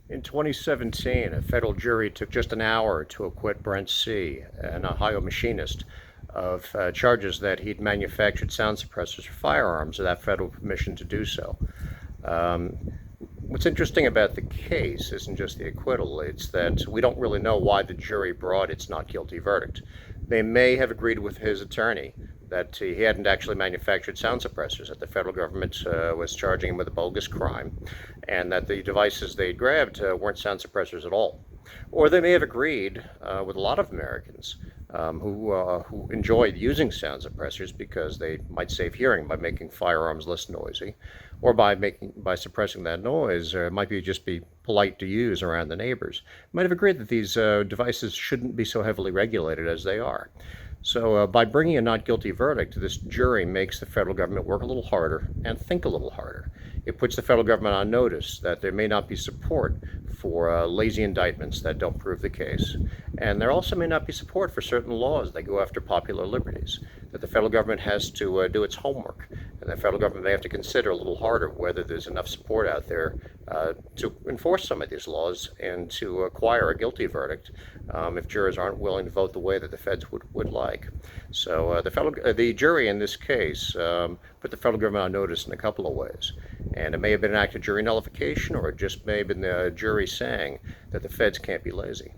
In 2017, a federal jury took just an hour to acquit Brent C., an Ohio machinist, of charges that he'd manufactured sound suppressors for firearms without federal permission to do so. Um, What's interesting about the case isn't just the acquittal, it's that we don't really know why the jury brought its not guilty verdict. They may have agreed with his attorney that he hadn't actually manufactured sound suppressors, that the federal government was charging him with a bogus crime, and that the devices they grabbed weren't sound suppressors at all. Or they may have agreed with a lot of Americans who enjoyed using sound suppressors because they might save hearing by making firearms less noisy, or by suppressing that noise. It might just be polite to use around the neighbors. Might have agreed that these devices shouldn't be so heavily regulated as they are. So, by bringing a not guilty verdict, this jury makes the federal government work a little harder and think a little harder. It puts the federal government on notice that there may not be support for lazy indictments that don't prove the case. And there also may not be support for certain laws that go after popular liberties. That the federal government has to do its homework. And the federal government may have to consider a little harder whether there's enough support out there to enforce some of these laws and to acquire a guilty verdict if jurors aren't willing to vote the way that the feds would like. So the jury in this case put the federal government on notice in a couple of ways. And it may have been an act of jury nullification, or it just may have been the jury saying that the feds can't be lazy.